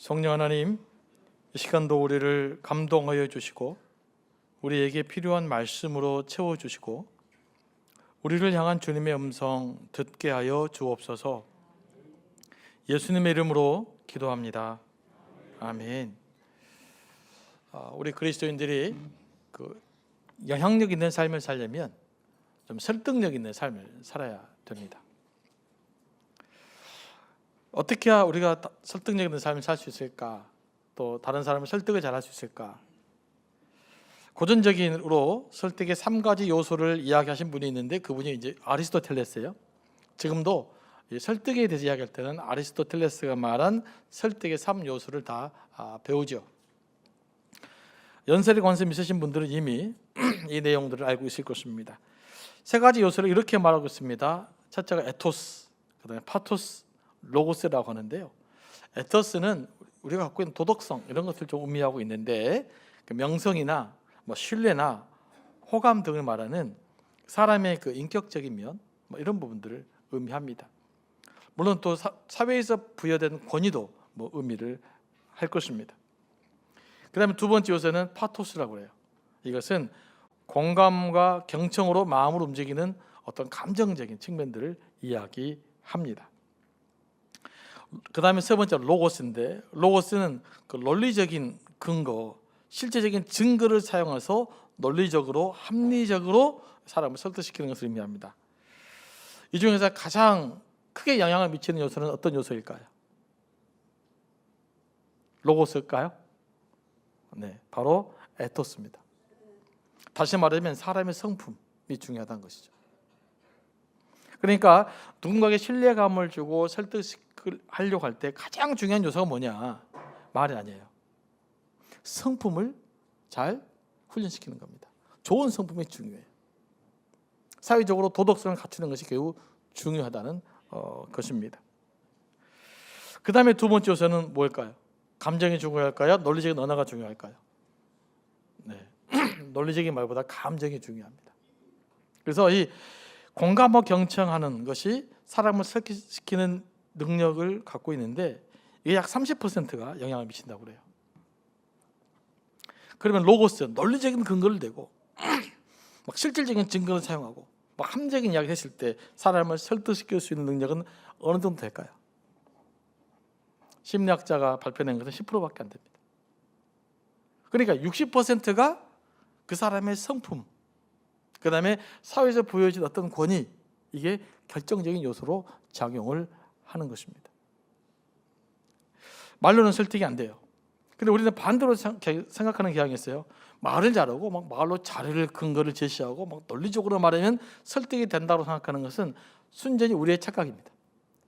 성령 하나님, 이 시간도 우리를 감동하여 주시고 우리에게 필요한 말씀으로 채워주시고 우리를 향한 주님의 음성 듣게 하여 주옵소서. 예수님의 이름으로 기도합니다. 아멘. 우리 그리스도인들이 영향력 있는 삶을 살려면 좀 설득력 있는 삶을 살아야 됩니다. 어떻게 해야 우리가 설득력 있는 삶을 살 수 있을까? 또 다른 사람을 설득을 잘할 수 있을까? 고전적으로 설득의 3가지 요소를 이야기하신 분이 있는데 그분이 이제 아리스토텔레스예요. 지금도 설득에 대해서 이야기할 때는 아리스토텔레스가 말한 설득의 3요소를 다 배우죠. 연세를 관심 있으신 분들은 이미 이 내용들을 알고 있을 것입니다. 3가지 요소를 이렇게 말하고 있습니다. 첫째가 에토스, 그다음에 파토스, 로고스라고 하는데요. 에토스는 우리가 갖고 있는 도덕성 이런 것을 좀 의미하고 있는데 명성이나 신뢰나 호감 등을 말하는 사람의 인격적인 면 이런 부분들을 의미합니다. 물론 또 사회에서 부여된 권위도 의미를 할 것입니다. 그 다음에 두 번째 요소는 파토스라고 해요. 이것은 공감과 경청으로 마음을 움직이는 어떤 감정적인 측면들을 이야기합니다. 그 다음에 세 번째 로고스인데, 로고스는 논리적인 근거, 실제적인 증거를 사용해서 논리적으로 합리적으로 사람을 설득시키는 것을 의미합니다. 이 중에서 가장 크게 영향을 미치는 요소는 어떤 요소일까요? 로고스일까요? 네, 바로 에토스입니다. 다시 말하면 사람의 성품이 중요하다는 것이죠. 그러니까 누군가에게 신뢰감을 주고 설득하려고 할 때 가장 중요한 요소가 뭐냐? 말이 아니에요. 성품을 잘 훈련시키는 겁니다. 좋은 성품이 중요해요. 사회적으로 도덕성을 갖추는 것이 매우 중요하다는 것입니다. 그 다음에 두 번째 요소는 뭘까요? 감정이 중요할까요? 논리적인 언어가 중요할까요? 네, 논리적인 말보다 감정이 중요합니다. 그래서 이 공감하고 경청하는 것이 사람을 설득시키는 능력을 갖고 있는데 이게 약 30%가 영향을 미친다고 그래요. 그러면 로고스, 논리적인 근거를 대고 실질적인 증거를 사용하고 합리적인 이야기를 했을 때 사람을 설득시킬 수 있는 능력은 어느 정도 될까요? 심리학자가 발표낸 것은 10%밖에 안 됩니다. 그러니까 60%가 그 사람의 성품, 그 다음에 사회에서 보여진 어떤 권위, 이게 결정적인 요소로 작용을 하는 것입니다. 말로는 설득이 안 돼요. 근데 우리는 반대로 생각하는 경향이 있어요. 말을 잘하고 말로 자료를 근거를 제시하고 논리적으로 말하면 설득이 된다고 생각하는 것은 순전히 우리의 착각입니다.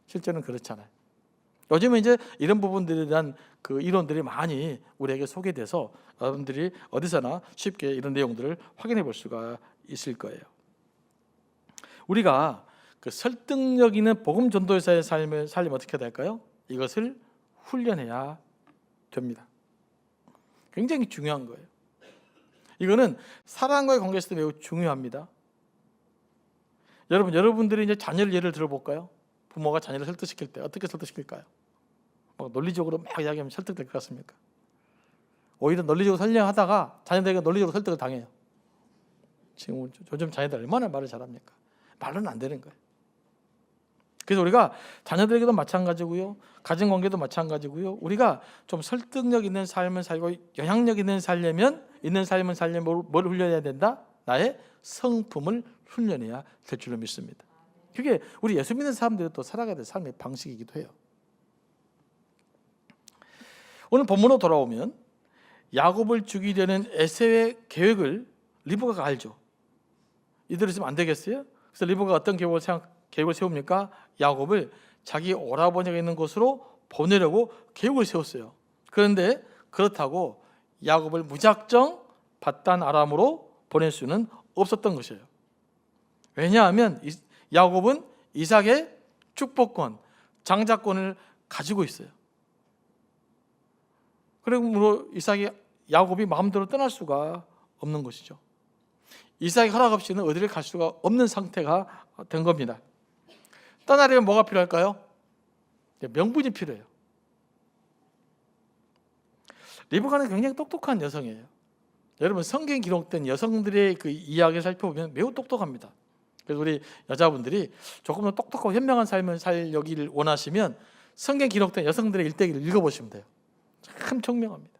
실제는 그렇지 않아요. 요즘은 이제 이런 부분들에 대한 이론들이 많이 우리에게 소개돼서 여러분들이 어디서나 쉽게 이런 내용들을 확인해 볼 수가 있을 거예요. 우리가 설득력 있는 복음 전도자의 삶을 살려면 어떻게 될까요? 이것을 훈련해야 됩니다. 굉장히 중요한 거예요. 이거는 사랑과의 관계에서도 매우 중요합니다. 여러분들이 이제 자녀를 예를 들어볼까요? 부모가 자녀를 설득시킬 때 어떻게 설득시킬까요? 논리적으로 막 이야기하면 설득될 것 같습니까? 오히려 논리적으로 설명하다가 자녀들에게 논리적으로 설득을 당해요. 지금 요즘 자녀들 얼마나 말을 잘합니까? 말은 안 되는 거예요. 그래서 우리가 자녀들에게도 마찬가지고요, 가정관계도 마찬가지고요. 우리가 좀 설득력 있는 삶을 살고 영향력 있는 삶을 살려면 뭘 훈련해야 된다? 나의 성품을 훈련해야 될 줄로 믿습니다. 그게 우리 예수 믿는 사람들이 또 살아가야 될 삶의 방식이기도 해요. 오늘 본문으로 돌아오면 야곱을 죽이려는 에사우의 계획을 리브가가 알죠. 이대로 있으면 안 되겠어요? 그래서 리브가가 어떤 계획을 세웁니까? 야곱을 자기 오라버니가 있는 곳으로 보내려고 계획을 세웠어요. 그런데 그렇다고 야곱을 무작정 밧단 아람으로 보낼 수는 없었던 것이에요. 왜냐하면 야곱은 이삭의 축복권, 장자권을 가지고 있어요. 그러므로 야곱이 마음대로 떠날 수가 없는 것이죠. 이삭의 허락 없이는 어디를 갈 수가 없는 상태가 된 겁니다. 떠나려면 뭐가 필요할까요? 명분이 필요해요. 리브가는 굉장히 똑똑한 여성이에요. 여러분 성경에 기록된 여성들의 그 이야기를 살펴보면 매우 똑똑합니다. 그래서 우리 여자분들이 조금 더 똑똑하고 현명한 삶을 살기를 원하시면 성경에 기록된 여성들의 일대기를 읽어보시면 돼요. 참 총명합니다.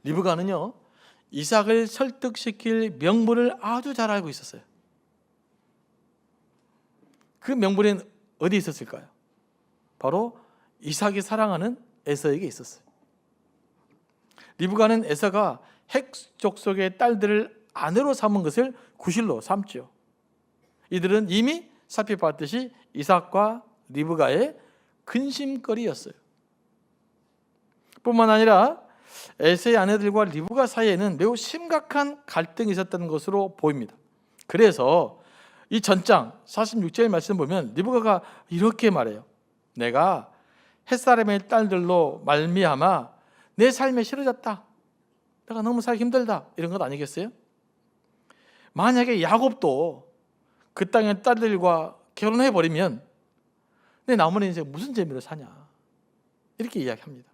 리브가는요, 이삭을 설득시킬 명분을 아주 잘 알고 있었어요. 그 명분은 어디 있었을까요? 바로 이삭이 사랑하는 에서에게 있었어요. 리브가는 에서가 헷 족속의 딸들을 아내로 삼은 것을 구실로 삼죠. 이들은 이미 살펴봤듯이 이삭과 리브가의 근심거리였어요. 뿐만 아니라 에서의 아내들과 리브가 사이에는 매우 심각한 갈등이 있었던 것으로 보입니다. 그래서 이 전장 46절 말씀 보면 리브가가 이렇게 말해요. 내가 햇사람의 딸들로 말미암아 내 삶에 싫어졌다. 내가 너무 살기 힘들다. 이런 것 아니겠어요? 만약에 야곱도 그 땅의 딸들과 결혼해버리면 내 남은 인생 무슨 재미로 사냐. 이렇게 이야기합니다.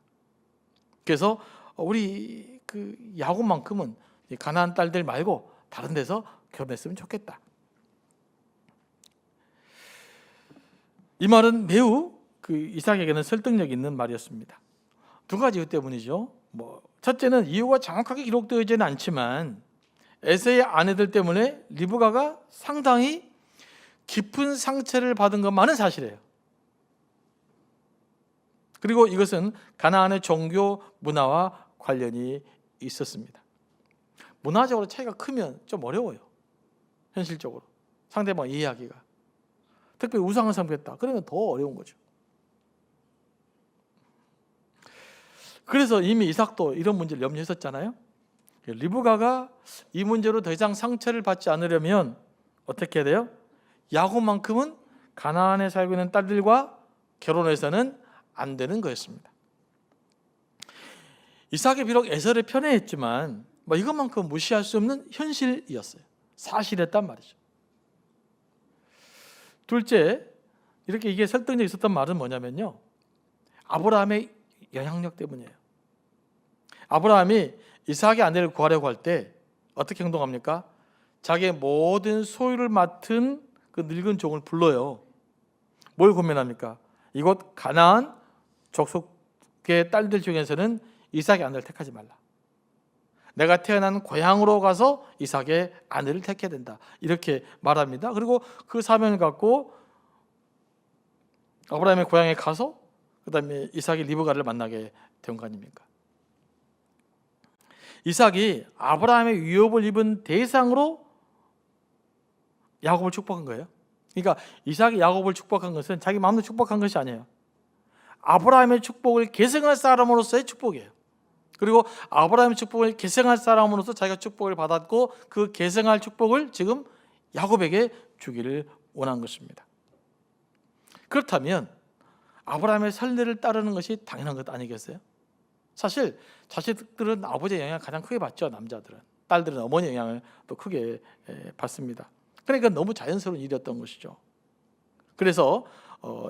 그래서 우리 그 야곱만큼은 가나안 딸들 말고 다른 데서 결혼했으면 좋겠다. 이 말은 매우 그 이삭에게는 설득력 있는 말이었습니다. 두 가지 이유 때문이죠. 첫째는 이유가 정확하게 기록되어 있지는 않지만 에서의 아내들 때문에 리브가가 상당히 깊은 상처를 받은 것만은 사실이에요. 그리고 이것은 가나안의 종교 문화와 관련이 있었습니다. 문화적으로 차이가 크면 좀 어려워요. 현실적으로 상대방 이해하기가. 특별히 우상을 섬겼다. 그러면 더 어려운 거죠. 그래서 이미 이삭도 이런 문제를 염려했었잖아요. 리브가가 이 문제로 더 이상 상처를 받지 않으려면 어떻게 해야 돼요? 야곱만큼은 가나안에 살고 있는 딸들과 결혼해서는 안 되는 거였습니다. 이삭이 비록 에서를 편애했지만 이것만큼 무시할 수 없는 현실이었어요. 사실이었단 말이죠. 둘째, 이렇게 이게 설득력 있었던 말은 뭐냐면요, 아브라함의 영향력 때문이에요. 아브라함이 이삭의 아내를 구하려고 할 때 어떻게 행동합니까? 자기의 모든 소유를 맡은 그 늙은 종을 불러요. 뭘 고민합니까? 이곳 가나안 족속의 딸들 중에서는 이삭의 아내를 택하지 말라. 내가 태어난 고향으로 가서 이삭의 아내를 택해야 된다. 이렇게 말합니다. 그리고 그 사명을 갖고 아브라함의 고향에 가서 그 다음에 이삭이 리브가를 만나게 된 거 아닙니까? 이삭이 아브라함의 위협을 입은 대상으로 야곱을 축복한 거예요. 그러니까 이삭이 야곱을 축복한 것은 자기 마음대로 축복한 것이 아니에요. 아브라함의 축복을 계승할 사람으로서의 축복이에요. 그리고 아브라함의 축복을 계승할 사람으로서 자기가 축복을 받았고 그 계승할 축복을 지금 야곱에게 주기를 원한 것입니다. 그렇다면 아브라함의 선례를 따르는 것이 당연한 것 아니겠어요? 사실 자식들은 아버지의 영향을 가장 크게 받죠. 남자들은. 딸들은 어머니의 영향을 또 크게 받습니다. 그러니까 너무 자연스러운 일이었던 것이죠. 그래서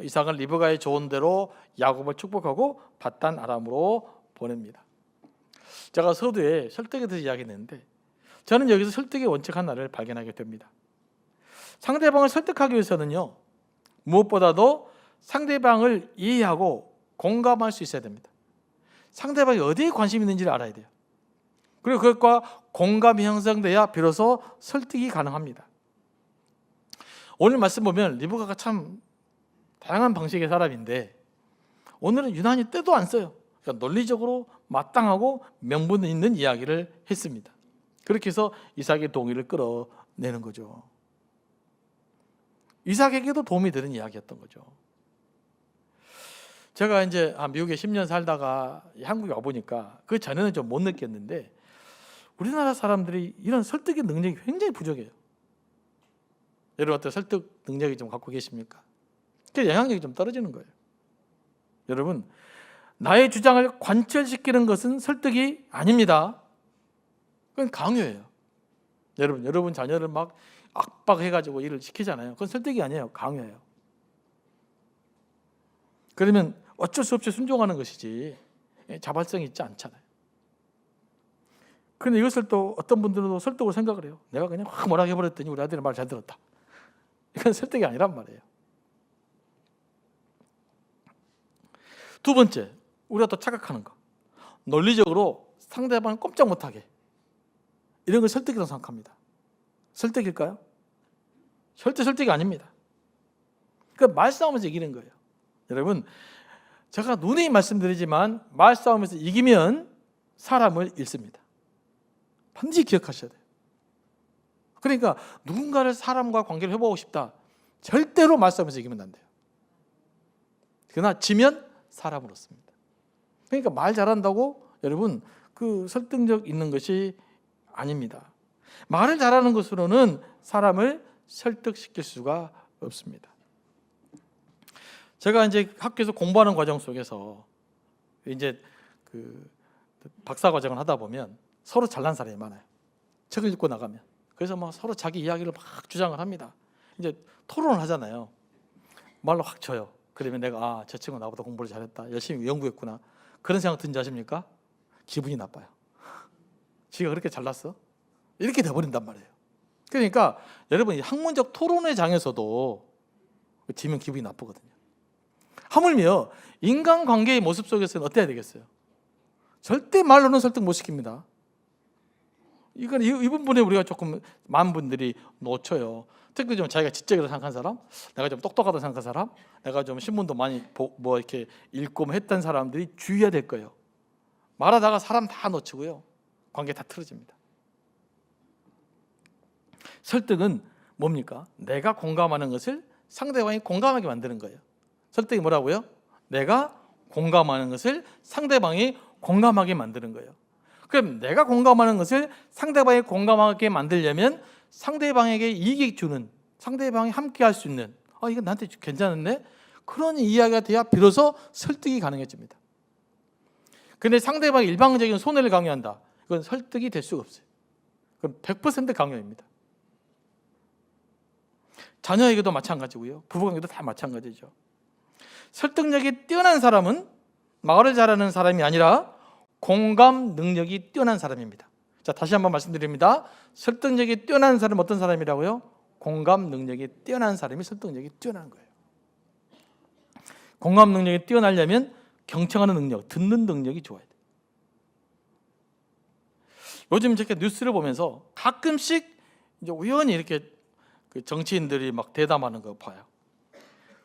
이삭은 리브가의 조언대로 야곱을 축복하고 밧단 아람으로 보냅니다. 제가 서두에 설득에 대해서 이야기했는데 저는 여기서 설득의 원칙 하나를 발견하게 됩니다. 상대방을 설득하기 위해서는요, 무엇보다도 상대방을 이해하고 공감할 수 있어야 됩니다. 상대방이 어디에 관심이 있는지를 알아야 돼요. 그리고 그것과 공감이 형성돼야 비로소 설득이 가능합니다. 오늘 말씀 보면 리브가가 참 다양한 방식의 사람인데 오늘은 유난히 때도 안 써요. 그러니까 논리적으로 마땅하고 명분 있는 이야기를 했습니다. 그렇게 해서 이삭의 동의를 끌어내는 거죠. 이삭에게도 도움이 되는 이야기였던 거죠. 제가 이제 미국에 10년 살다가 한국에 와보니까 그 전에는 좀 못 느꼈는데 우리나라 사람들이 이런 설득의 능력이 굉장히 부족해요. 여러분 어때 설득 능력이 좀 갖고 계십니까? 그 영향력이 좀 떨어지는 거예요. 여러분, 나의 주장을 관철시키는 것은 설득이 아닙니다. 그건 강요예요. 여러분 자녀를 막 압박해가지고 일을 시키잖아요. 그건 설득이 아니에요. 강요예요. 그러면 어쩔 수 없이 순종하는 것이지 자발성이 있지 않잖아요. 그런데 이것을 또 어떤 분들은 설득으로 생각을 해요. 내가 그냥 확 뭐라 해버렸더니 우리 아들이 말 잘 들었다. 이건 설득이 아니란 말이에요. 두 번째, 우리가 또 착각하는 거. 논리적으로 상대방을 꼼짝 못하게. 이런 걸 설득이라고 생각합니다. 설득일까요? 절대 설득이 아닙니다. 그러니까 말싸움에서 이기는 거예요. 여러분, 제가 누누이 말씀드리지만 말싸움에서 이기면 사람을 잃습니다. 반드시 기억하셔야 돼요. 그러니까 누군가를 사람과 관계를 회복하고 싶다. 절대로 말싸움에서 이기면 안 돼요. 그러나 지면 사람을 얻습니다. 그러니까 말 잘한다고 여러분 그 설득력 있는 것이 아닙니다. 말을 잘하는 것으로는 사람을 설득시킬 수가 없습니다. 제가 이제 학교에서 공부하는 과정 속에서 이제 그 박사 과정을 하다 보면 서로 잘난 사람이 많아요. 책을 읽고 나가면. 그래서 막 서로 자기 이야기를 막 주장을 합니다. 이제 토론을 하잖아요. 말로 확 쳐요. 그러면 내가 저 친구 나보다 공부를 잘했다. 열심히 연구했구나. 그런 생각 든지 아십니까? 기분이 나빠요. 지가 그렇게 잘났어? 이렇게 돼버린단 말이에요. 그러니까 여러분 학문적 토론의 장에서도 지면 기분이 나쁘거든요. 하물며 인간관계의 모습 속에서는 어때야 되겠어요? 절대 말로는 설득 못 시킵니다. 이건 이 부분에 우리가 조금 많은 분들이 놓쳐요. 특히 좀 자기가 지적이라고 생각한 사람, 내가 좀 똑똑하다고 생각한 사람, 내가 좀 신문도 많이 뭐 이렇게 읽고 했던 사람들이 주의해야 될 거예요. 말하다가 사람 다 놓치고요, 관계 다 틀어집니다. 설득은 뭡니까? 내가 공감하는 것을 상대방이 공감하게 만드는 거예요. 설득이 뭐라고요? 내가 공감하는 것을 상대방이 공감하게 만드는 거예요. 그럼 내가 공감하는 것을 상대방이 공감하게 만들려면 상대방에게 이익이 주는, 상대방이 함께 할 수 있는, 이거 나한테 괜찮은데? 그런 이야기가 돼야 비로소 설득이 가능해집니다. 그런데 상대방이 일방적인 손해를 강요한다. 이건 설득이 될 수가 없어요. 그건 100% 강요입니다. 자녀에게도 마찬가지고요. 부부관계도 다 마찬가지죠. 설득력이 뛰어난 사람은 말을 잘하는 사람이 아니라 공감 능력이 뛰어난 사람입니다. 자, 다시 한번 말씀드립니다. 설득력이 뛰어난 사람은 어떤 사람이라고요? 공감 능력이 뛰어난 사람이 설득력이 뛰어난 거예요. 공감 능력이 뛰어나려면 경청하는 능력, 듣는 능력이 좋아야 돼요. 요즘 제가 뉴스를 보면서 가끔씩 이제 우연히 이렇게 그 정치인들이 막 대담하는 거 봐요.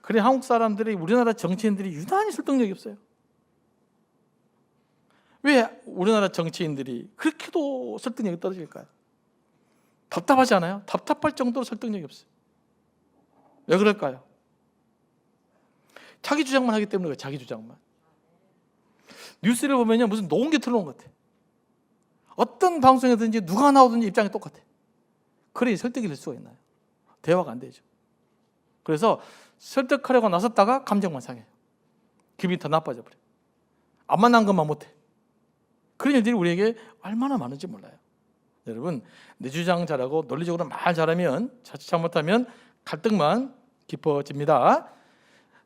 그래, 한국 사람들이, 우리나라 정치인들이 유난히 설득력이 없어요. 왜 우리나라 정치인들이 그렇게도 설득력이 떨어질까요? 답답하지 않아요? 답답할 정도로 설득력이 없어요. 왜 그럴까요? 자기 주장만 하기 때문에 그래요. 자기 주장만. 뉴스를 보면요, 무슨 녹음기 틀어놓은 것 같아. 어떤 방송이든지 누가 나오든지 입장이 똑같아. 그래 설득이 될 수가 있나요? 대화가 안 되죠. 그래서 설득하려고 나섰다가 감정만 상해요. 기분이 더 나빠져 버려요. 안 만난 것만 못해. 그런 일들이 우리에게 얼마나 많은지 몰라요. 여러분, 내 주장 잘하고 논리적으로 말 잘하면, 자칫 잘못하면 갈등만 깊어집니다.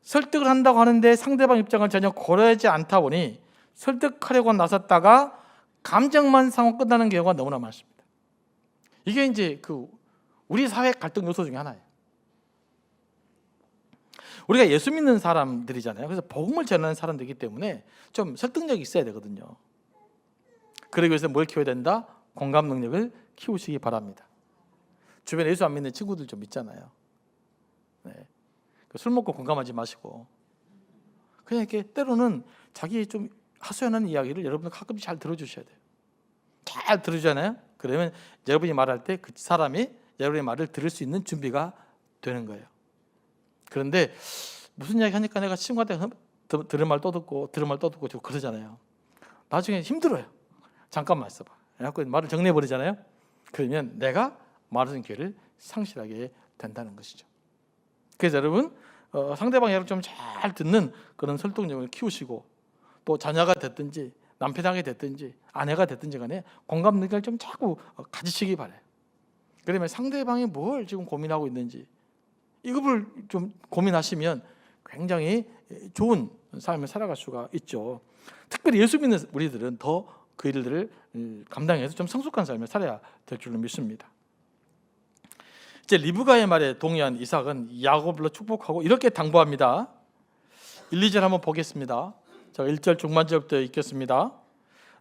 설득을 한다고 하는데 상대방 입장을 전혀 고려하지 않다 보니 설득하려고 나섰다가 감정만 상하고 끝나는 경우가 너무나 많습니다. 이게 이제 우리 사회 갈등 요소 중에 하나예요. 우리가 예수 믿는 사람들이잖아요. 그래서 복음을 전하는 사람들이기 때문에 좀 설득력이 있어야 되거든요. 그러기 위해서 뭘 키워야 된다? 공감 능력을 키우시기 바랍니다. 주변에 예수 안 믿는 친구들 좀 있잖아요. 네. 술 먹고 공감하지 마시고 그냥 이렇게 때로는 자기 좀 하소연하는 이야기를 여러분 가끔씩 잘 들어주셔야 돼요. 잘 들어주잖아요. 그러면 여러분이 말할 때 그 사람이 여러분의 말을 들을 수 있는 준비가 되는 거예요. 그런데 무슨 이야기 하니까 내가 친구한테 들을 말 또 듣고 그러잖아요. 나중에 힘들어요. 잠깐만 있어봐. 그래서 말을 정리해버리잖아요. 그러면 내가 말하는 기회를 상실하게 된다는 것이죠. 그래서 여러분 상대방 이야기를 좀 잘 듣는 그런 설득력을 키우시고 또 자녀가 됐든지 남편이 됐든지 아내가 됐든지 간에 공감 능력을 좀 자꾸 가지시기 바라요. 그러면 상대방이 뭘 지금 고민하고 있는지 이걸 좀 고민하시면 굉장히 좋은 삶을 살아갈 수가 있죠. 특별히 예수 믿는 우리들은 더 그 일들을 감당해서 좀 성숙한 삶을 살아야 될 줄로 믿습니다. 이제 리브가의 말에 동의한 이삭은 야곱을 축복하고 이렇게 당부합니다. 1, 2절 한번 보겠습니다. 자, 1절 중반절부터 읽겠습니다.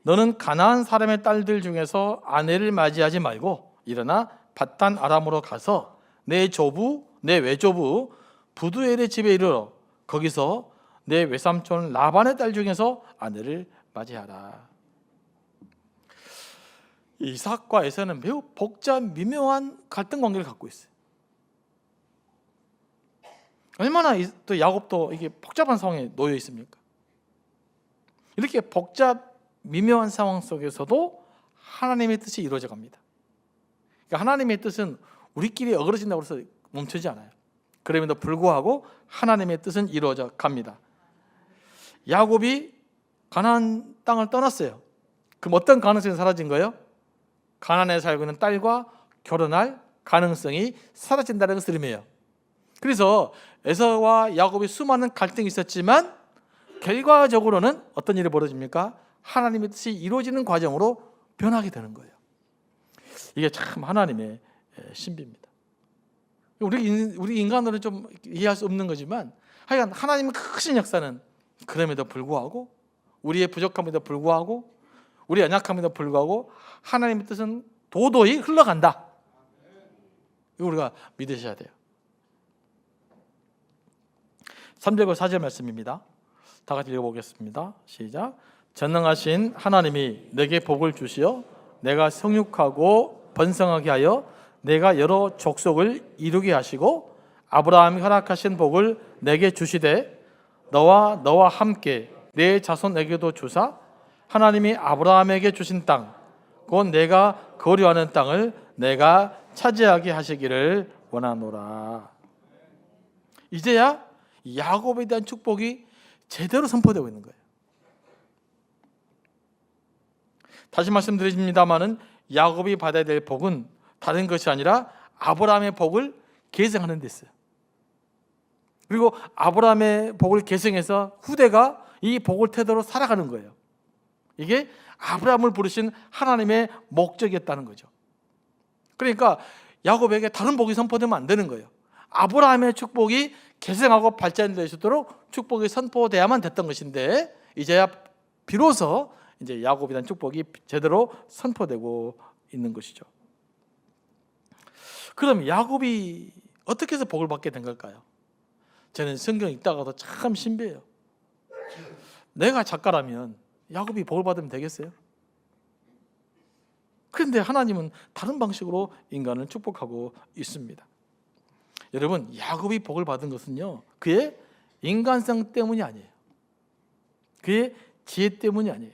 너는 가나안 사람의 딸들 중에서 아내를 맞이하지 말고 일어나 밧단 아람으로 가서 내 외조부 부두엘의 집에 이르러 거기서 내 외삼촌 라반의 딸 중에서 아내를 맞이하라. 이삭과 에사는 매우 복잡 미묘한 갈등 관계를 갖고 있어요. 얼마나 또 야곱도 이게 복잡한 상황에 놓여 있습니까? 이렇게 복잡 미묘한 상황 속에서도 하나님의 뜻이 이루어져 갑니다. 그러니까 하나님의 뜻은 우리끼리 어그러진다고 해서 멈추지 않아요. 그럼에도 불구하고 하나님의 뜻은 이루어져 갑니다. 야곱이 가나안 땅을 떠났어요. 그럼 어떤 가능성이 사라진 거예요? 가나안에 살고 있는 딸과 결혼할 가능성이 사라진다는 것을 의미해요. 그래서 에서와 야곱이 수많은 갈등이 있었지만 결과적으로는 어떤 일이 벌어집니까? 하나님의 뜻이 이루어지는 과정으로 변하게 되는 거예요. 이게 참 하나님의 신비입니다. 우리 인간으로는 좀 이해할 수 없는 거지만 하여간 하나님의 크신 역사는 그럼에도 불구하고 우리의 부족함에도 불구하고 우리의 연약함에도 불구하고 하나님의 뜻은 도도히 흘러간다. 이거 우리가 믿으셔야 돼요. 3절과 4절 말씀입니다. 다 같이 읽어보겠습니다. 시작. 전능하신 하나님이 내게 복을 주시어 내가 성육하고 번성하게 하여 내가 여러 족속을 이루게 하시고 아브라함이 허락하신 복을 내게 주시되 너와 함께 내 자손에게도 주사 하나님이 아브라함에게 주신 땅 곧 내가 거류하는 땅을 내가 차지하게 하시기를 원하노라. 이제야 야곱에 대한 축복이 제대로 선포되고 있는 거예요. 다시 말씀드립니다마는 야곱이 받아야 될 복은 다른 것이 아니라 아브라함의 복을 계승하는 데 있어요. 그리고 아브라함의 복을 계승해서 후대가 이 복을 태도로 살아가는 거예요. 이게 아브라함을 부르신 하나님의 목적이었다는 거죠. 그러니까 야곱에게 다른 복이 선포되면 안 되는 거예요. 아브라함의 축복이 계승하고 발전될 수 있도록 축복이 선포돼야만 됐던 것인데 이제야 비로소 이제 야곱에 대한 축복이 제대로 선포되고 있는 것이죠. 그럼 야곱이 어떻게 해서 복을 받게 된 걸까요? 저는 성경 읽다가도 참 신비해요. 내가 작가라면 야곱이 복을 받으면 되겠어요? 그런데 하나님은 다른 방식으로 인간을 축복하고 있습니다. 여러분, 야곱이 복을 받은 것은요, 그의 인간성 때문이 아니에요. 그의 지혜 때문이 아니에요.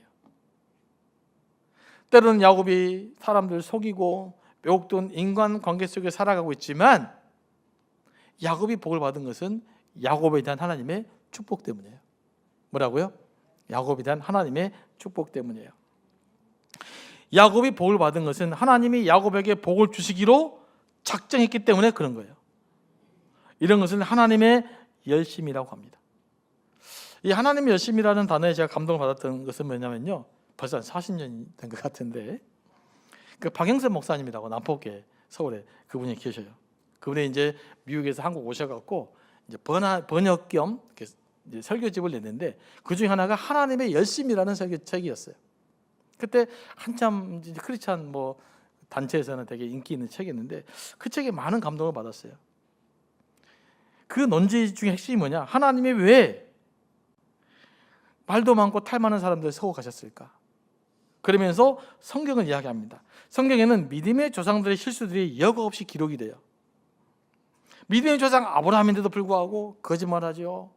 때로는 야곱이 사람들을 속이고 왜곡된 인간관계 속에 살아가고 있지만 야곱이 복을 받은 것은 야곱에 대한 하나님의 축복 때문이에요. 뭐라고요? 야곱에 대한 하나님의 축복 때문이에요. 야곱이 복을 받은 것은 하나님이 야곱에게 복을 주시기로 작정했기 때문에 그런 거예요. 이런 것은 하나님의 열심이라고 합니다. 이 하나님의 열심이라는 단어에 제가 감동을 받았던 것은 뭐냐면요, 벌써 한 40년이 된 것 같은데 그 박영선 목사님이라고 남포계 서울에 그분이 계셔요. 그분이 이제 미국에서 한국 오셔갖고 이제 번역 겸 이제 설교집을 냈는데 그 중에 하나가 하나님의 열심이라는 설교책이었어요. 그때 한참 이제 크리스찬 뭐 단체에서는 되게 인기 있는 책이었는데 그 책에 많은 감동을 받았어요. 그 논지 중에 핵심이 뭐냐? 하나님이 왜 말도 많고 탈 많은 사람들을 세워 가셨을까? 그러면서 성경을 이야기합니다. 성경에는 믿음의 조상들의 실수들이 여과 없이 기록이 돼요. 믿음의 조상 아브라함인데도 불구하고 거짓말하죠.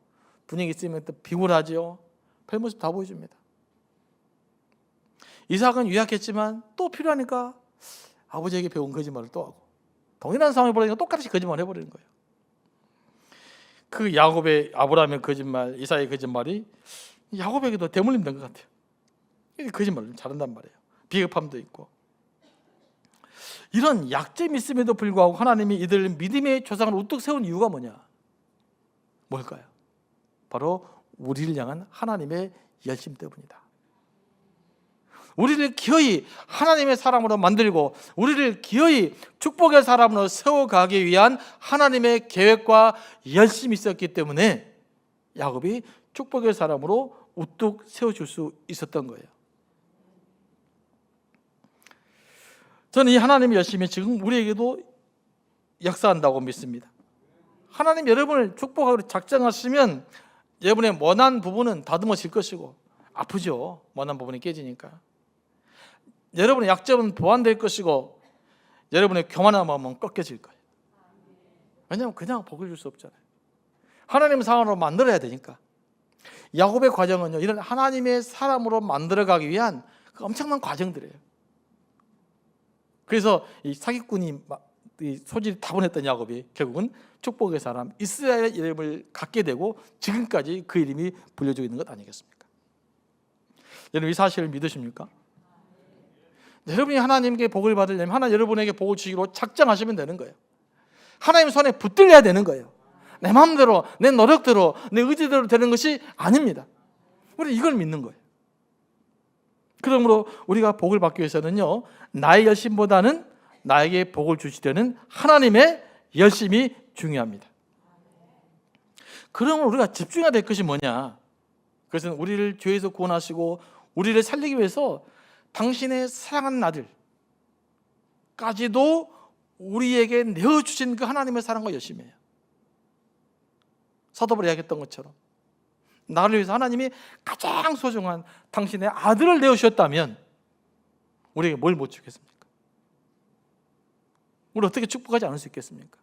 분위기 있으면 또 비굴하죠. 별 모습 다 보여줍니다. 이삭은 유약했지만 또 필요하니까 아버지에게 배운 거짓말을 또 하고 동일한 상황이 벌어지니까 똑같이 거짓말 해버리는 거예요. 그 야곱의 아브라함의 거짓말, 이삭의 거짓말이 야곱에게도 대물림 된 것 같아요. 거짓말을 잘한단 말이에요. 비겁함도 있고. 이런 약점이 있음에도 불구하고 하나님이 이들 믿음의 조상을 우뚝 세운 이유가 뭐냐? 뭘까요? 바로 우리를 향한 하나님의 열심 때문이다. 우리를 기어이 하나님의 사람으로 만들고 우리를 기어이 축복의 사람으로 세워가기 위한 하나님의 계획과 열심이 있었기 때문에 야곱이 축복의 사람으로 우뚝 세워줄 수 있었던 거예요. 저는 이 하나님의 열심이 지금 우리에게도 역사한다고 믿습니다. 하나님 여러분을 축복하기로 작정하시면 여러분의 원한 부분은 다듬어질 것이고, 아프죠, 원한 부분이 깨지니까. 여러분의 약점은 보완될 것이고, 여러분의 교만한 마음은 꺾여질 거예요. 왜냐하면 그냥 복을 줄 수 없잖아요. 하나님의 사람으로 만들어야 되니까. 야곱의 과정은요, 이런 하나님의 사람으로 만들어가기 위한 그 엄청난 과정들이에요. 그래서 이 사기꾼이 소질이 타분했던 야곱이 결국은 축복의 사람 이스라엘의 이름을 갖게 되고 지금까지 그 이름이 불려지고 있는 것 아니겠습니까? 여러분 이 사실을 믿으십니까? 여러분이 하나님께 복을 받으려면 하나님 여러분에게 복을 주시기로 작정하시면 되는 거예요. 하나님 손에 붙들려야 되는 거예요. 내 마음대로, 내 노력대로, 내 의지대로 되는 것이 아닙니다. 우리 이걸 믿는 거예요. 그러므로 우리가 복을 받기 위해서는요, 나의 열심보다는 나에게 복을 주시려는 하나님의 열심이 중요합니다. 그러면 우리가 집중해야 될 것이 뭐냐? 그것은 우리를 죄에서 구원하시고 우리를 살리기 위해서 당신의 사랑하는 아들까지도 우리에게 내어주신 그 하나님의 사랑과 열심이에요. 사도바울이 이야기했던 것처럼 나를 위해서 하나님이 가장 소중한 당신의 아들을 내어주셨다면 우리에게 뭘 못 주겠습니까? 우리 어떻게 축복하지 않을 수 있겠습니까?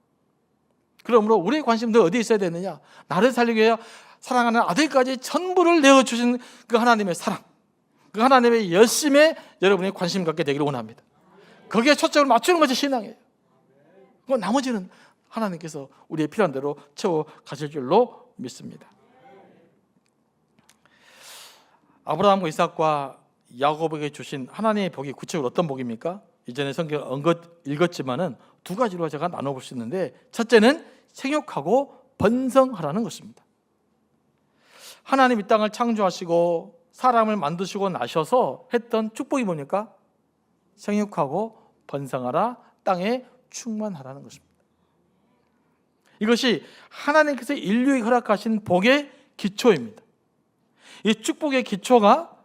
그러므로 우리의 관심도 어디에 있어야 되느냐? 나를 살리기 위해 사랑하는 아들까지 전부를 내어주신 그 하나님의 사랑, 그 하나님의 열심에 여러분이 관심 갖게 되기를 원합니다. 거기에 초점을 맞추는 것이 신앙이에요. 나머지는 하나님께서 우리의 필요한 대로 채워 가실 줄로 믿습니다. 아브라함과 이삭과 야곱에게 주신 하나님의 복이 구체적으로 어떤 복입니까? 이전에 성경 읽었지만은 두 가지로 제가 나눠볼 수 있는데, 첫째는 생육하고 번성하라는 것입니다. 하나님 이 땅을 창조하시고 사람을 만드시고 나셔서 했던 축복이 뭡니까? 생육하고 번성하라, 땅에 충만하라는 것입니다. 이것이 하나님께서 인류에 허락하신 복의 기초입니다. 이 축복의 기초가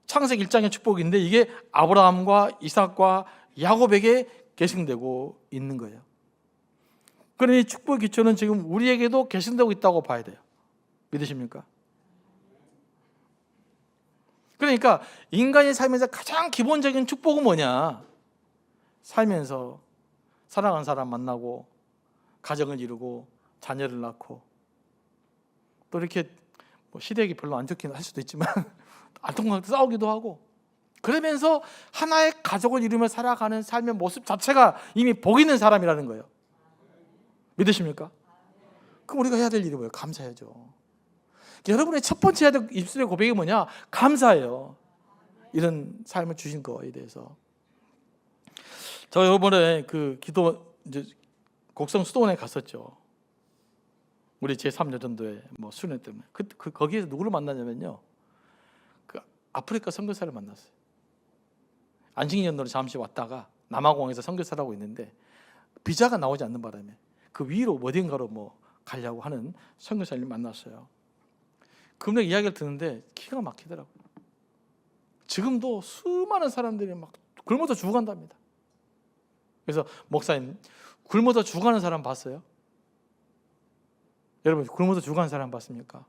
창세기 1장의 축복인데 이게 아브라함과 이삭과 야곱에게 계승되고 있는 거예요. 그러니 이 축복의 기초는 지금 우리에게도 계승되고 있다고 봐야 돼요. 믿으십니까? 그러니까 인간이 살면서 가장 기본적인 축복은 뭐냐? 살면서 사랑하는 사람 만나고 가정을 이루고 자녀를 낳고, 또 이렇게 시댁이 별로 안 좋긴 할 수도 있지만 알통하게 싸우기도 하고, 그러면서 하나의 가족을 이루며 살아가는 삶의 모습 자체가 이미 복 있는 사람이라는 거예요. 믿으십니까? 그럼 우리가 해야 될 일이 뭐예요? 감사해야죠. 여러분의 첫 번째 해야 될 입술의 고백이 뭐냐? 감사해요. 이런 삶을 주신 거에 대해서. 저 이번에 그 기도 이제 곡성 수도원에 갔었죠. 우리 제3여전도회 수련 때문에 거기에서 누구를 만나냐면요, 그 아프리카 선교사를 만났어요. 안식년으로 잠시 왔다가 남아공에서 선교사를 하고 있는데 비자가 나오지 않는 바람에 그 위로 어딘가로 가려고 하는 선교사를 만났어요. 그분의 이야기를 듣는데 기가 막히더라고요. 지금도 수많은 사람들이 막 굶어서 죽어간답니다. 그래서 목사님, 굶어서 죽어가는 사람 봤어요? 여러분 굶어서 죽어가는 사람 봤습니까?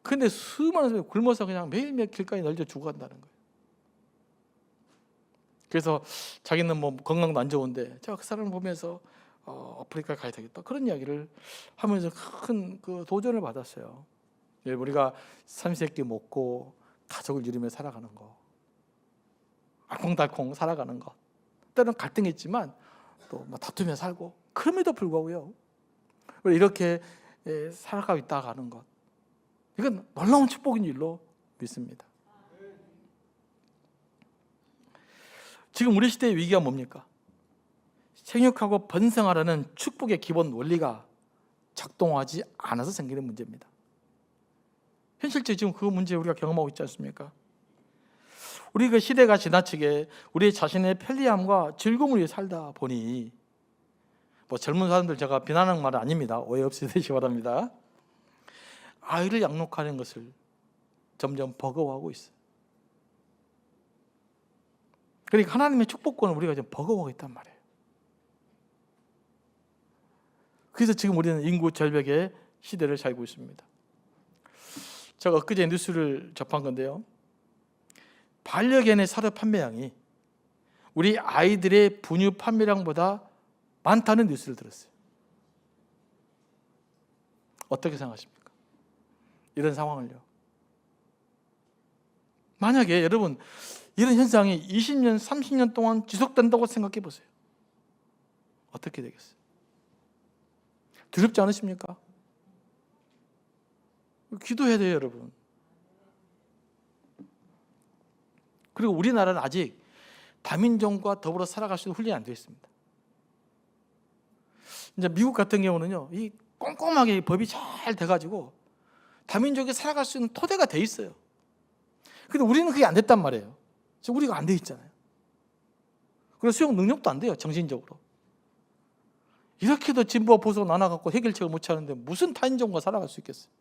근데 수많은 사람이 굶어서 그냥 매일매일 길가에 널려 죽어간다는 거예요. 그래서 자기는 건강도 안 좋은데 제가 그 사람을 보면서 아프리카에 가야 되겠다, 그런 이야기를 하면서 큰 그 도전을 받았어요. 우리가 삼시세끼 먹고 가족을 이루며 살아가는 거, 알콩달콩 살아가는 것, 때로는 갈등이 있지만 또 다투며 살고, 그럼에도 불구하고요 이렇게 살아가고 있다가 하는 것, 이건 놀라운 축복인 줄로 믿습니다. 지금 우리 시대의 위기가 뭡니까? 생육하고 번성하라는 축복의 기본 원리가 작동하지 않아서 생기는 문제입니다. 현실적으로 지금 그 문제 우리가 경험하고 있지 않습니까? 우리 그 시대가 지나치게 우리 자신의 편리함과 즐거움을 위해 살다 보니, 뭐 젊은 사람들 제가 비난하는 말은 아닙니다. 오해 없이 되시기 바랍니다. 아이를 양육하는 것을 점점 버거워하고 있어요. 그러니까 하나님의 축복권을 우리가 좀 버거워하고 있단 말이에요. 그래서 지금 우리는 인구 절벽의 시대를 살고 있습니다. 제가 엊그제 뉴스를 접한 건데요, 반려견의 사료 판매량이 우리 아이들의 분유 판매량보다 많다는 뉴스를 들었어요. 어떻게 생각하십니까? 이런 상황을요. 만약에 여러분 이런 현상이 20년, 30년 동안 지속된다고 생각해 보세요. 어떻게 되겠어요? 두렵지 않으십니까? 기도해야 돼요, 여러분. 그리고 우리나라는 아직 다민족과 더불어 살아갈 수 있는 훈련이 안 되어 있습니다. 이제 미국 같은 경우는요, 이 꼼꼼하게 법이 잘 돼가지고 다민족이 살아갈 수 있는 토대가 돼 있어요. 근데 우리는 그게 안 됐단 말이에요. 지금 우리가 안 돼 있잖아요. 그래서 수용 능력도 안 돼요, 정신적으로. 이렇게도 진보와 보수가 나눠갖고 해결책을 못 찾는데 무슨 타인종과 살아갈 수 있겠어요?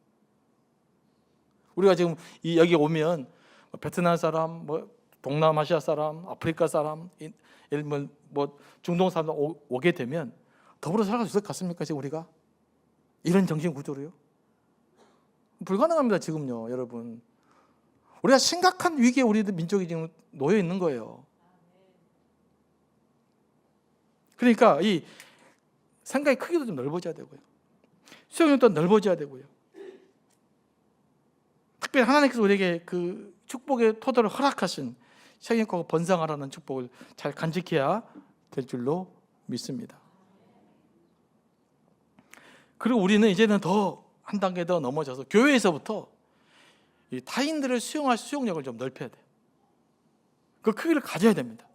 우리가 지금 여기 오면 베트남 사람, 동남아시아 사람, 아프리카 사람, 예를 들면 중동 사람 오게 되면 더불어 살아갈 수 있을 것 같습니까? 지금 우리가 이런 정신 구조로요? 불가능합니다. 지금요, 여러분. 우리가 심각한 위기에 우리 민족이 지금 놓여 있는 거예요. 그러니까 이 생각의 크기도 좀 넓어져야 되고요, 수용력도 넓어져야 되고요. 특별히 하나님께서 우리에게 그 축복의 토대를 허락하신 생육하고 번성하라는 축복을 잘 간직해야 될 줄로 믿습니다. 그리고 우리는 이제는 더 한 단계 더 넘어져서 교회에서부터 이 타인들을 수용할 수용력을 좀 넓혀야 돼요. 그 크기를 가져야 됩니다.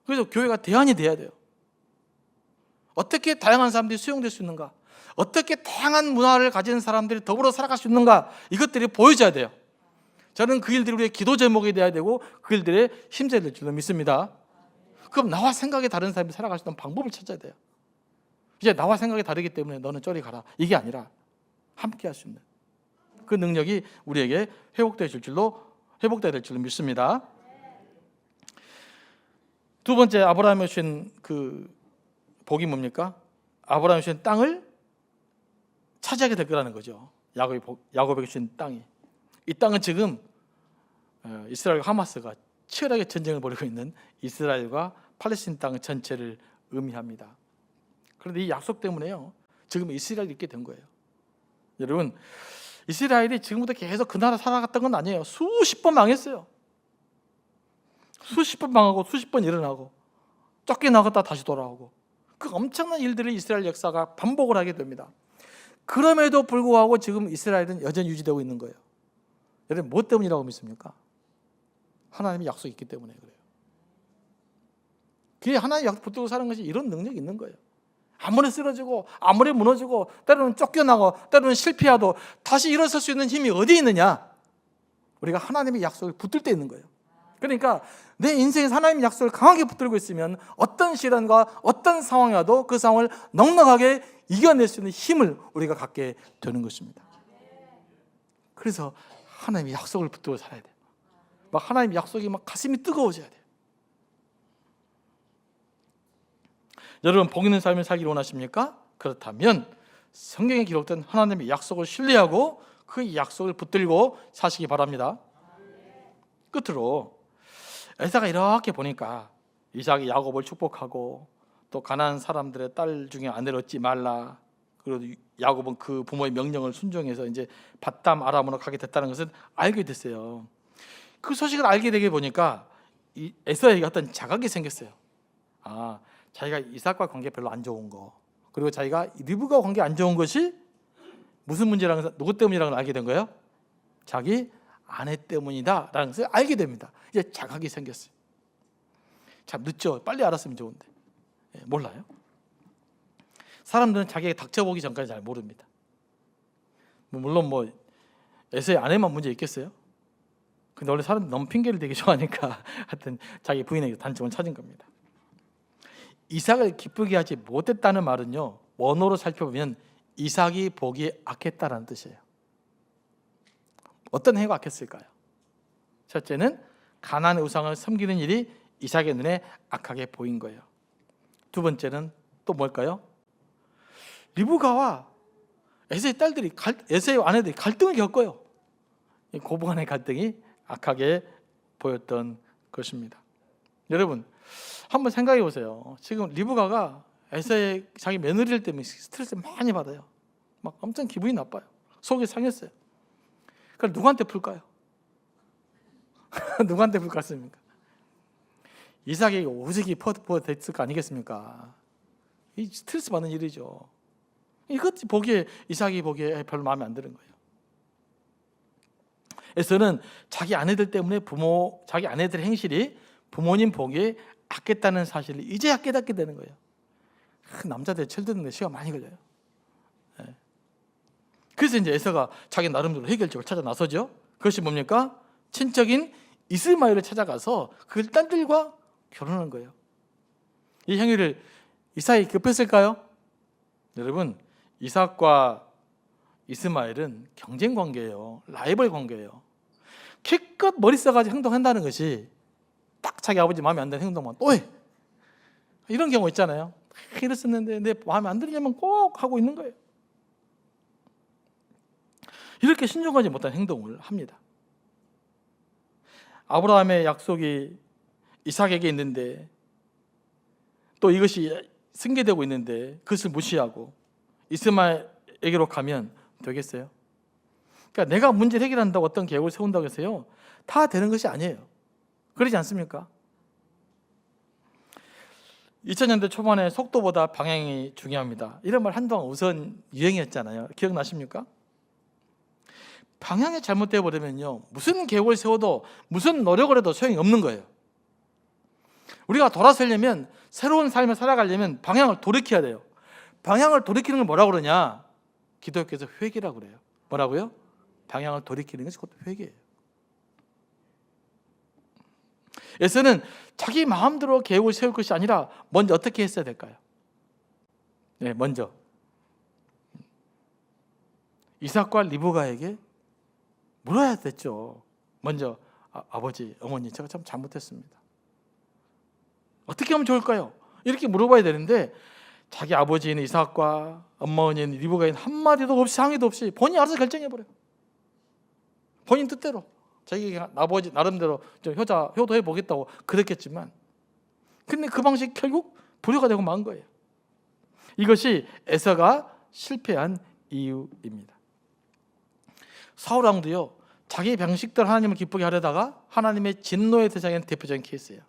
그래서 교회가 대안이 돼야 돼요. 어떻게 다양한 사람들이 수용될 수 있는가? 어떻게 다양한 문화를 가진 사람들이 더불어 살아갈 수 있는가? 이것들이 보여져야 돼요. 저는 그 일들이 우리의 기도 제목이 돼야 되고 그 일들의 힘써야 될 줄로 믿습니다. 그럼 나와 생각이 다른 사람이 살아갈 수 있는 방법을 찾아야 돼요. 이제 나와 생각이 다르기 때문에 너는 저리 가라, 이게 아니라 함께 할 수 있는 그 능력이 우리에게 회복되어야 될 줄로 믿습니다. 두 번째, 아브라함이 주신 그 복이 뭡니까? 아브라함이 주신 땅을 차지하게 될 거라는 거죠. 야곱에게 주신 땅이. 이 땅은 지금 이스라엘과 하마스가 치열하게 전쟁을 벌이고 있는 이스라엘과 팔레스타인 땅 전체를 의미합니다. 그런데 이 약속 때문에요, 지금 이스라엘이 있게 된 거예요. 여러분, 이스라엘이 지금부터 계속 그 나라 살아갔던 건 아니에요. 수십 번 망했어요. 수십 번 망하고 수십 번 일어나고 쫓겨나갔다 다시 돌아오고, 그 엄청난 일들을 이스라엘 역사가 반복을 하게 됩니다. 그럼에도 불구하고 지금 이스라엘은 여전히 유지되고 있는 거예요. 여러분, 뭐 때문이라고 믿습니까? 하나님의 약속이 있기 때문에 그래요. 그게 하나님의 약속 붙들고 사는 것이 이런 능력이 있는 거예요. 아무리 쓰러지고 아무리 무너지고 때로는 쫓겨나고 때로는 실패해도 다시 일어설 수 있는 힘이 어디 있느냐? 우리가 하나님의 약속을 붙들 때 있는 거예요. 그러니까 내 인생에서 하나님의 약속을 강하게 붙들고 있으면 어떤 시련과 어떤 상황이 와도 그 상황을 넉넉하게 이겨낼 수 있는 힘을 우리가 갖게 되는 것입니다. 그래서 하나님의 약속을 붙들고 살아야 돼요. 막 하나님의 약속이 막 가슴이 뜨거워져야 돼요. 여러분, 복 있는 삶을 살기를 원하십니까? 그렇다면 성경에 기록된 하나님의 약속을 신뢰하고 그 약속을 붙들고 사시기 바랍니다. 끝으로 에사가 이렇게 보니까 이삭이 야곱을 축복하고 또 가나안 사람들의 딸 중에 아내를 얻지 말라, 그리고 야곱은 그 부모의 명령을 순종해서 이제 밧담 아람으로 가게 됐다는 것을 알게 됐어요. 그 소식을 알게 되게 보니까 이 에사에게 어떤 자각이 생겼어요. 자기가 이삭과 관계 별로 안 좋은 거, 그리고 자기가 리브가 관계 안 좋은 것이 무슨 문제라는, 누구 때문이라는 걸 알게 된 거예요? 자기 아내 때문이다라는 것을 알게 됩니다. 이제 자각이 생겼어요. 참 늦죠. 빨리 알았으면 좋은데 몰라요. 사람들은 자기에게 닥쳐보기 전까지 잘 모릅니다. 물론 에서의 아내만 문제 있겠어요? 근데 원래 사람들 너무 핑계를 대기 좋아하니까 하여튼 자기 부인에게 단점을 찾은 겁니다. 이삭을 기쁘게 하지 못했다는 말은요, 원어로 살펴보면 이삭이 보기에 악했다라는 뜻이에요. 어떤 행위가 악했을까요? 첫째는 가나안의 우상을 섬기는 일이 이삭의 눈에 악하게 보인 거예요. 두 번째는 또 뭘까요? 리브가와 에서의 아내들이 갈등을 겪어요. 이 고부 간의 갈등이 악하게 보였던 것입니다. 여러분, 한번 생각해 보세요. 지금 리브가가 에서의 자기 며느리를 때문에 스트레스 많이 받아요. 막 엄청 기분이 나빠요. 속이 상했어요. 그럼 누구한테 풀까요? 누구한테 풀 것 같습니까? 이삭에게 오직이 됐을 거 아니겠습니까? 이 스트레스 받는 일이죠. 이것 보기에 이삭이 보기에 별로 마음에 안 드는 거예요. 에서는 자기 아내들 때문에 자기 아내들의 행실이 부모님 보기에 악했다는 사실을 이제야 깨닫게 되는 거예요. 남자들 철드는데 시간 많이 걸려요. 그래서 이제 에서가 자기 나름대로 해결책을 찾아 나서죠. 그것이 뭡니까? 친척인 이스마엘을 찾아가서 그 딸들과 결혼한 거예요. 이 행위를 이삭이 급했을까요? 여러분, 이삭과 이스마엘은 경쟁 관계예요. 라이벌 관계예요. 기껏 머리 써가지고 행동한다는 것이 딱 자기 아버지 마음에 안 드는 행동만 또 해. 이런 경우 있잖아요. 이랬었는데 내 마음에 안 들려면 꼭 하고 있는 거예요. 이렇게 신중하지 못한 행동을 합니다. 아브라함의 약속이 이삭에게 있는데 또 이것이 승계되고 있는데 그것을 무시하고 이스마엘에게로 가면 되겠어요? 그러니까 내가 문제를 해결한다고 어떤 계획을 세운다고 해서요, 다 되는 것이 아니에요. 그러지 않습니까? 2000년대 초반에 속도보다 방향이 중요합니다. 이런 말 한동안 우선 유행이었잖아요. 기억나십니까? 방향이 잘못되어 버리면요, 무슨 계획을 세워도 무슨 노력을 해도 소용이 없는 거예요. 우리가 돌아서려면, 새로운 삶을 살아가려면 방향을 돌이켜야 돼요. 방향을 돌이키는 걸 뭐라고 그러냐? 기독교에서 회개라고 그래요. 뭐라고요? 방향을 돌이키는 것이 곧 회개예요. 에서는 자기 마음대로 계획을 세울 것이 아니라 먼저 어떻게 했어야 될까요? 네, 먼저 이삭과 리브가에게 물어야 됐죠. 먼저 아버지, 어머니, 제가 참 잘못했습니다. 어떻게 하면 좋을까요? 이렇게 물어봐야 되는데 자기 아버지인 이삭과 엄마인 리브가인 한마디도 없이 상의도 없이 본인이 알아서 결정해버려요. 본인 뜻대로 자기 아버지 나름대로 좀 효도해 보겠다고 그랬겠지만, 근데 그 방식 결국 불효가 되고 만 거예요. 이것이 에서가 실패한 이유입니다. 사울 왕도요, 자기 방식대로 하나님을 기쁘게 하려다가 하나님의 진노의 대상인 대표적인 케이스예요.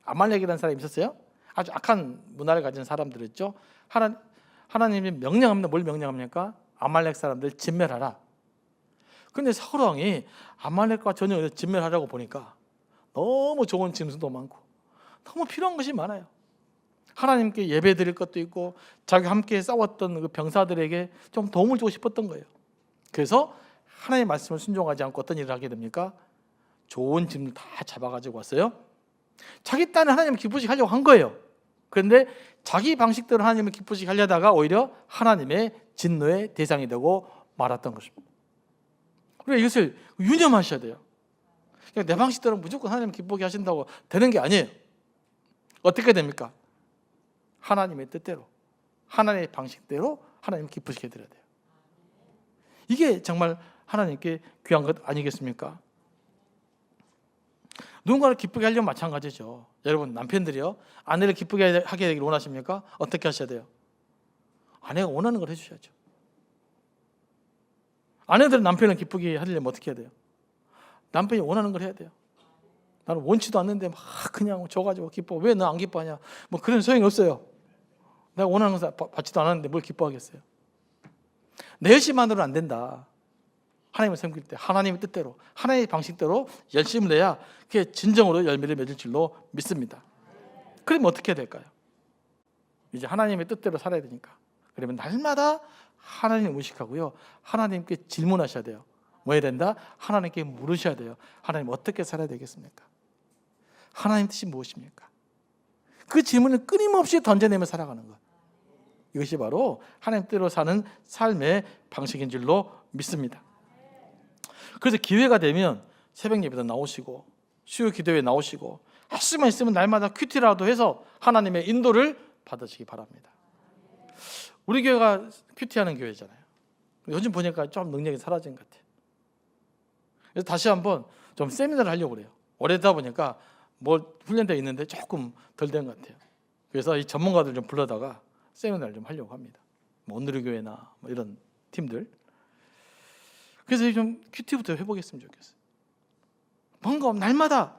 아말렉이라는 사람이 있었어요. 아주 악한 문화를 가진 사람들이었죠. 하나님이 명령합니다. 뭘 명령합니까? 아말렉 사람들 진멸하라. 근데 사울 왕이 아말렉과 전혀 진멸하려고 보니까 너무 좋은 짐승도 많고 너무 필요한 것이 많아요. 하나님께 예배 드릴 것도 있고 자기 함께 싸웠던 그 병사들에게 좀 도움을 주고 싶었던 거예요. 그래서 하나님의 말씀을 순종하지 않고 어떤 일을 하게 됩니까? 좋은 짐을 다 잡아가지고 왔어요. 자기 딴에 하나님을 기쁘시게 하려고 한 거예요. 그런데 자기 방식대로 하나님을 기쁘시게 하려다가 오히려 하나님의 진노의 대상이 되고 말았던 것입니다. 우리가 이것을 유념하셔야 돼요. 그러니까 내 방식대로 무조건 하나님을 기쁘게 하신다고 되는 게 아니에요. 어떻게 됩니까? 하나님의 뜻대로, 하나님의 방식대로 하나님을 기쁘시게 해드려야 돼요. 이게 정말 하나님께 귀한 것 아니겠습니까? 누군가를 기쁘게 하려면 마찬가지죠. 여러분, 남편들이요, 아내를 기쁘게 하게 되기를 원하십니까? 어떻게 하셔야 돼요? 아내가 원하는 걸 해주셔야죠. 아내들은 남편을 기쁘게 하려면 어떻게 해야 돼요? 남편이 원하는 걸 해야 돼요. 나는 원치도 않는데 막 그냥 줘가지고 기뻐. 왜 너 안 기뻐하냐? 뭐 그런 소용이 없어요. 내가 원하는 것을 받지도 않았는데 뭘 기뻐하겠어요? 내 열심만으로는 안 된다. 하나님을 섬길 때 하나님의 뜻대로, 하나님의 방식대로 열심을 내야 그게 진정으로 열매를 맺을 줄로 믿습니다. 그러면 어떻게 해야 될까요? 이제 하나님의 뜻대로 살아야 되니까, 그러면 날마다 하나님을 의식하고요, 하나님께 질문하셔야 돼요. 뭐 해야 된다? 하나님께 물으셔야 돼요. 하나님 어떻게 살아야 되겠습니까? 하나님 뜻이 무엇입니까? 그 질문을 끊임없이 던져내며 살아가는 것. 이것이 바로 하나님 뜻대로 사는 삶의 방식인 줄로 믿습니다. 그래서 기회가 되면 새벽 예배도 나오시고 수요 기도에 나오시고 할 수만 있으면 날마다 큐티라도 해서 하나님의 인도를 받으시기 바랍니다. 우리 교회가 큐티하는 교회잖아요. 요즘 보니까 좀 능력이 사라진 것 같아요. 그래서 다시 한번 좀 세미나를 하려고 그래요. 오래되다 보니까 뭐 훈련되어 있는데 조금 덜 된 것 같아요. 그래서 이 전문가들 좀 불러다가 세미나를 좀 하려고 합니다. 뭐 온누리교회나 뭐 이런 팀들. 그래서 좀 큐티부터 해보겠으면 좋겠어요. 뭔가 날마다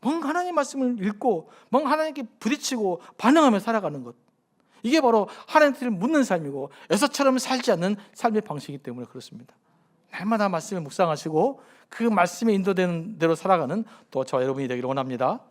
뭔가 하나님 말씀을 읽고 뭔가 하나님께 부딪히고 반응하며 살아가는 것. 이게 바로 하나님을 묻는 삶이고 에서처럼 살지 않는 삶의 방식이기 때문에 그렇습니다. 날마다 말씀을 묵상하시고 그 말씀에 인도되는 대로 살아가는 또 저와 여러분이 되기를 원합니다.